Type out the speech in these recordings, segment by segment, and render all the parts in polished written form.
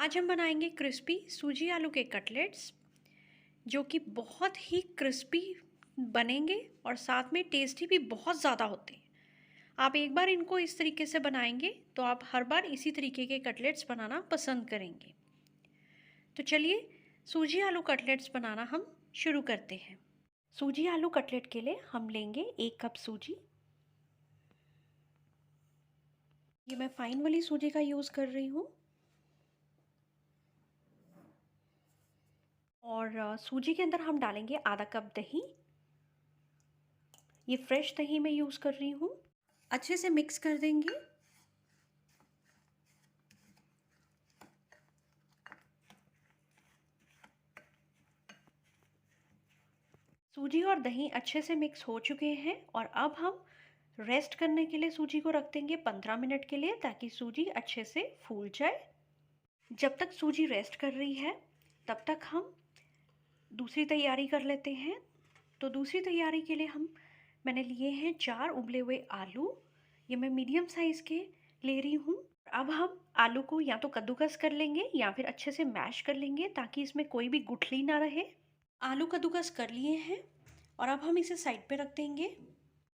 आज हम बनाएंगे क्रिस्पी सूजी आलू के कटलेट्स जो कि बहुत ही क्रिस्पी बनेंगे और साथ में टेस्टी भी बहुत ज़्यादा होते हैं। आप एक बार इनको इस तरीके से बनाएंगे तो आप हर बार इसी तरीके के कटलेट्स बनाना पसंद करेंगे। तो चलिए सूजी आलू कटलेट्स बनाना हम शुरू करते हैं। सूजी आलू कटलेट के लिए हम लेंगे 1 कप सूजी। ये मैं फाइन वाली सूजी का यूज़ कर रही हूँ। और सूजी के अंदर हम डालेंगे आधा कप दही। ये फ्रेश दही मैं यूज़ कर रही हूँ। अच्छे से मिक्स कर देंगे। सूजी और दही अच्छे से मिक्स हो चुके हैं और अब हम रेस्ट करने के लिए सूजी को रख देंगे 15 मिनट के लिए, ताकि सूजी अच्छे से फूल जाए। जब तक सूजी रेस्ट कर रही है तब तक हम दूसरी तैयारी कर लेते हैं। तो दूसरी तैयारी के लिए मैंने लिए हैं 4 उबले हुए आलू। ये मैं मीडियम साइज़ के ले रही हूँ। अब हम आलू को या तो कद्दूकस कर लेंगे या फिर अच्छे से मैश कर लेंगे ताकि इसमें कोई भी गुठली ना रहे। आलू कद्दूकस कर लिए हैं और अब हम इसे साइड पे रख देंगे।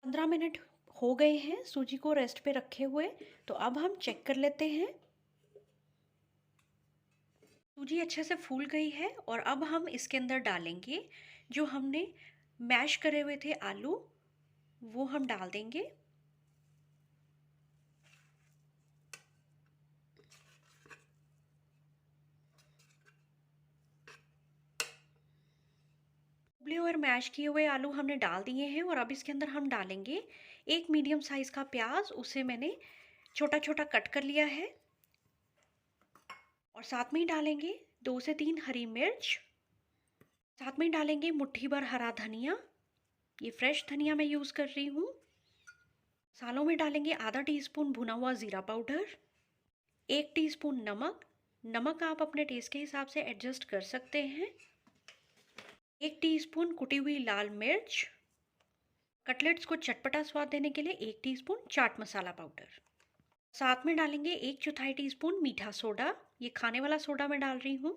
15 मिनट हो गए हैं सूजी को रेस्ट पे रखे हुए। तो अब हम चेक कर लेते हैं। सूजी अच्छे से फूल गई है और अब हम इसके अंदर डालेंगे जो हमने मैश करे हुए थे आलू, वो हम डाल देंगे। उबले और मैश किए हुए आलू हमने डाल दिए हैं और अब इसके अंदर हम डालेंगे 1 मीडियम साइज़ का प्याज। उसे मैंने छोटा छोटा कट कर लिया है। और साथ में ही डालेंगे 2 से 3 हरी मिर्च। साथ में डालेंगे मुट्ठी भर हरा धनिया। ये फ्रेश धनिया मैं यूज़ कर रही हूँ। मसालों में डालेंगे आधा टीस्पून भुना हुआ ज़ीरा पाउडर, 1 टीस्पून नमक। नमक आप अपने टेस्ट के हिसाब से एडजस्ट कर सकते हैं। 1 टीस्पून कुटी हुई लाल मिर्च। कटलेट्स को चटपटा स्वाद देने के लिए 1 टीस्पून चाट मसाला पाउडर। साथ में डालेंगे 1/4 टीस्पून मीठा सोडा। ये खाने वाला सोडा मैं डाल रही हूँ।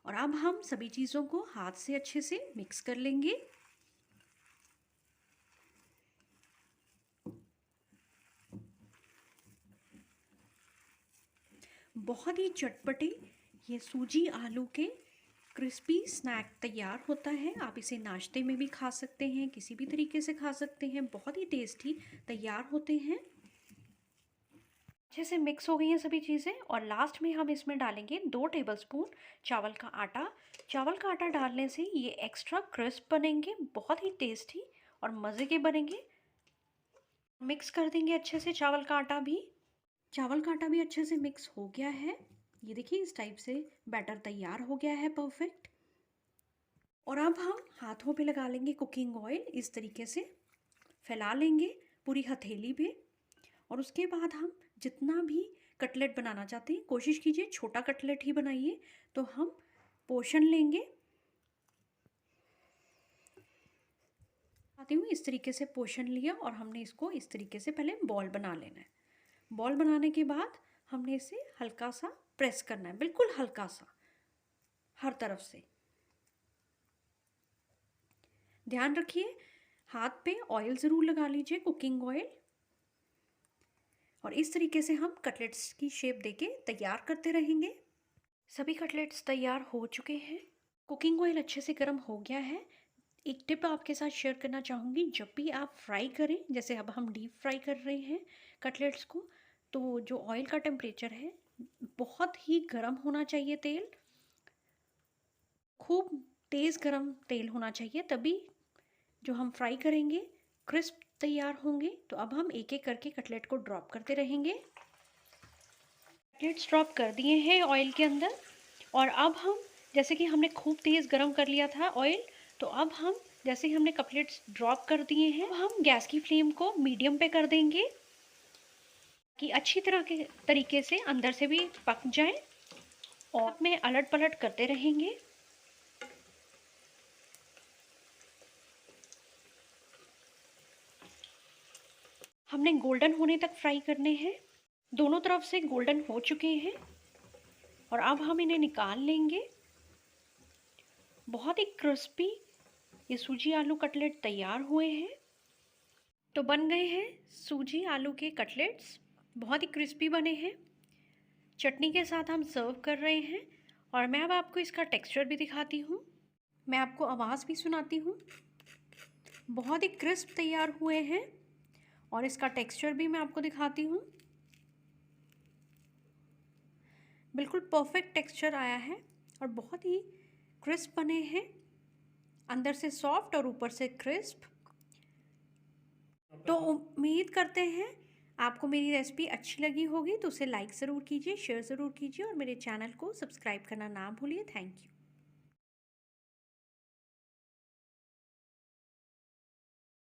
और अब हम सभी चीज़ों को हाथ से अच्छे से मिक्स कर लेंगे। बहुत ही चटपटे ये सूजी आलू के क्रिस्पी स्नैक तैयार होता है। आप इसे नाश्ते में भी खा सकते हैं, किसी भी तरीके से खा सकते हैं। बहुत ही टेस्टी तैयार होते हैं। अच्छे से मिक्स हो गई हैं सभी चीज़ें और लास्ट में हम इसमें डालेंगे 2 टेबलस्पून चावल का आटा। चावल का आटा डालने से ये एक्स्ट्रा क्रिस्प बनेंगे, बहुत ही टेस्टी और मज़े के बनेंगे। मिक्स कर देंगे अच्छे से चावल का आटा भी। चावल का आटा भी अच्छे से मिक्स हो गया है। ये देखिए इस टाइप से बैटर तैयार हो गया है, परफेक्ट। और अब हम हाथों पे लगा लेंगे कुकिंग ऑयल, इस तरीके से फैला लेंगे पूरी हथेली पे। और उसके बाद हम जितना भी कटलेट बनाना चाहते हैं कोशिश कीजिए छोटा कटलेट ही बनाइए। तो हम पोर्शन लेंगे, आती हूँ इस तरीके से पोर्शन लिया और हमने इसको इस तरीके से पहले बॉल बना लेना है। बॉल बनाने के बाद हमने इसे हल्का सा प्रेस करना है, बिल्कुल हल्का सा, हर तरफ से। ध्यान रखिए हाथ पे ऑयल ज़रूर लगा लीजिए, कुकिंग ऑयल। और इस तरीके से हम कटलेट्स की शेप देके तैयार करते रहेंगे। सभी कटलेट्स तैयार हो चुके हैं। कुकिंग ऑयल अच्छे से गर्म हो गया है। एक टिप आपके साथ शेयर करना चाहूँगी, जब भी आप फ्राई करें, जैसे अब हम डीप फ्राई कर रहे हैं कटलेट्स को, तो जो ऑयल का टेम्परेचर है बहुत ही गर्म होना चाहिए। तेल खूब तेज़ गर्म तेल होना चाहिए, तभी जो हम फ्राई करेंगे क्रिस्प तैयार होंगे। तो अब हम एक एक करके कटलेट को ड्रॉप करते रहेंगे। कटलेट्स ड्रॉप कर दिए हैं ऑयल के अंदर। और अब हम, जैसे कि हमने खूब तेज़ गरम कर लिया था ऑयल, तो अब हम जैसे ही हमने कटलेट्स ड्रॉप कर दिए हैं, अब हम गैस की फ्लेम को मीडियम पे कर देंगे कि अच्छी तरह के तरीके से अंदर से भी पक जाए। और में अलट पलट करते रहेंगे। हमने गोल्डन होने तक फ्राई करने हैं। दोनों तरफ से गोल्डन हो चुके हैं। और अब हम इन्हें निकाल लेंगे। बहुत ही क्रिस्पी ये सूजी आलू कटलेट तैयार हुए हैं। तो बन गए हैं सूजी आलू के कटलेट्स, बहुत ही क्रिस्पी बने हैं। चटनी के साथ हम सर्व कर रहे हैं और मैं अब आपको इसका टेक्सचर भी दिखाती हूँ। मैं आपको आवाज़ भी सुनाती हूँ। बहुत ही क्रिस्प तैयार हुए हैं और इसका टेक्सचर भी मैं आपको दिखाती हूँ। बिल्कुल परफेक्ट टेक्सचर आया है और बहुत ही क्रिस्प बने हैं, अंदर से सॉफ्ट और ऊपर से क्रिस्प। तो उम्मीद करते हैं आपको मेरी रेसिपी अच्छी लगी होगी, तो उसे लाइक ज़रूर कीजिए, शेयर ज़रूर कीजिए और मेरे चैनल को सब्सक्राइब करना ना भूलिए। Thank you.